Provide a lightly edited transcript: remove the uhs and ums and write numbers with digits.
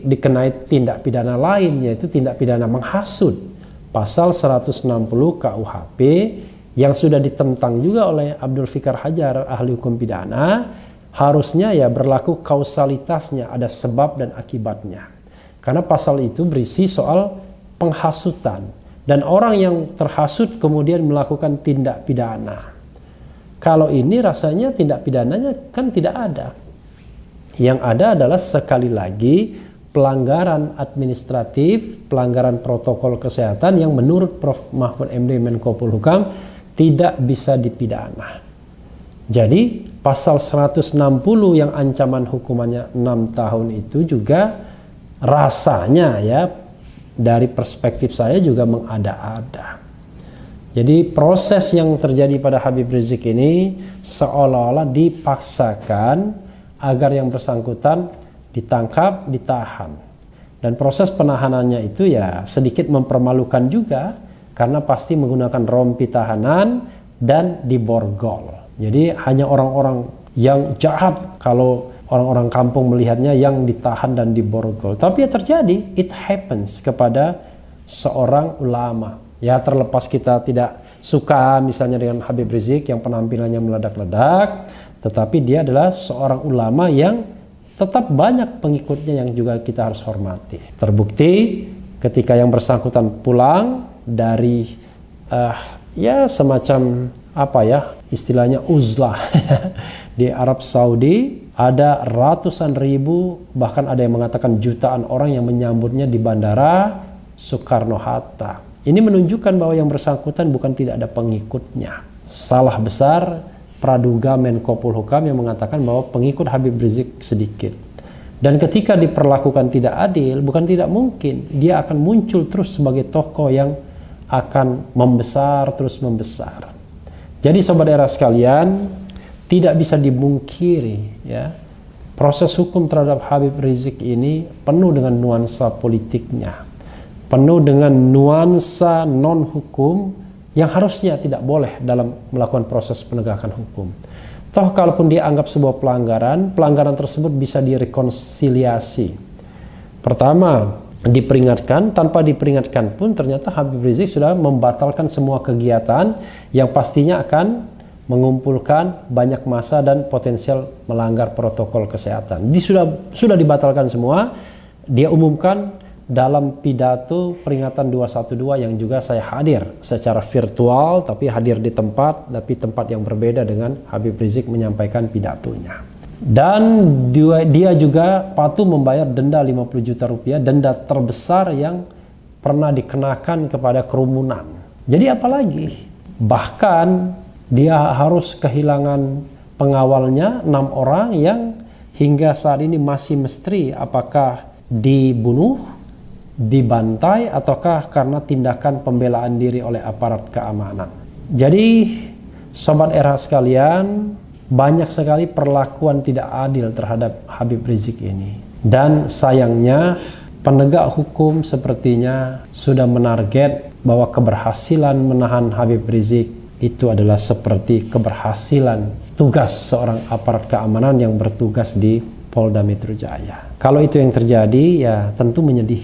dikenai tindak pidana lain, yaitu tindak pidana menghasut. Pasal 160 KUHP yang sudah ditentang juga oleh Abdul Fikar Hajar, ahli hukum pidana, harusnya ya berlaku kausalitasnya, ada sebab dan akibatnya. Karena pasal itu berisi soal penghasutan. Dan orang yang terhasut kemudian melakukan tindak pidana. Kalau ini rasanya tindak pidananya kan tidak ada. Yang ada adalah sekali lagi pelanggaran administratif, pelanggaran protokol kesehatan yang menurut Prof. Mahfud MD Menko Polhukam tidak bisa dipidana. Jadi pasal 160 yang ancaman hukumannya 6 tahun itu juga rasanya ya dari perspektif saya juga mengada-ada. Jadi proses yang terjadi pada Habib Rizik ini seolah-olah dipaksakan agar yang bersangkutan ditangkap, ditahan. Dan proses penahanannya itu ya sedikit mempermalukan juga karena pasti menggunakan rompi tahanan dan diborgol. Jadi hanya orang-orang yang jahat kalau orang-orang kampung melihatnya yang ditahan dan diborgol. Tapi ya terjadi, it happens kepada seorang ulama. Ya terlepas kita tidak suka misalnya dengan Habib Rizik yang penampilannya meledak-ledak, tetapi dia adalah seorang ulama yang tetap banyak pengikutnya yang juga kita harus hormati. Terbukti ketika yang bersangkutan pulang dari ya semacam apa ya istilahnya uzlah di Arab Saudi, ada ratusan ribu bahkan ada yang mengatakan jutaan orang yang menyambutnya di bandara Soekarno-Hatta. Ini menunjukkan bahwa yang bersangkutan bukan tidak ada pengikutnya. Salah besar praduga Menko Polhukam yang mengatakan bahwa pengikut Habib Rizik sedikit. Dan ketika diperlakukan tidak adil, bukan tidak mungkin dia akan muncul terus sebagai tokoh yang akan membesar, terus membesar. Jadi sobat era sekalian, tidak bisa dimungkiri ya, proses hukum terhadap Habib Rizik ini penuh dengan nuansa politiknya, penuh dengan nuansa non-hukum yang harusnya tidak boleh dalam melakukan proses penegakan hukum. Toh kalaupun dianggap sebuah pelanggaran, pelanggaran tersebut bisa direkonsiliasi. Pertama, diperingatkan, tanpa diperingatkan pun ternyata Habib Rizik sudah membatalkan semua kegiatan yang pastinya akan mengumpulkan banyak massa dan potensial melanggar protokol kesehatan. Sudah dibatalkan semua. Dia umumkan dalam pidato peringatan 212 yang juga saya hadir secara virtual, tapi hadir di tempat, tapi tempat yang berbeda dengan Habib Rizik menyampaikan pidatonya. Dan dia juga patuh membayar denda 50 juta rupiah, denda terbesar yang pernah dikenakan kepada kerumunan. Jadi apalagi? Bahkan dia harus kehilangan pengawalnya 6 orang yang hingga saat ini masih misteri apakah dibunuh, dibantai, ataukah karena tindakan pembelaan diri oleh aparat keamanan. Jadi sobat era sekalian, banyak sekali perlakuan tidak adil terhadap Habib Rizik ini. Dan sayangnya penegak hukum sepertinya sudah menarget bahwa keberhasilan menahan Habib Rizik itu adalah seperti keberhasilan tugas seorang aparat keamanan yang bertugas di Polda Metro Jaya. Kalau itu yang terjadi, ya tentu menyedihkan.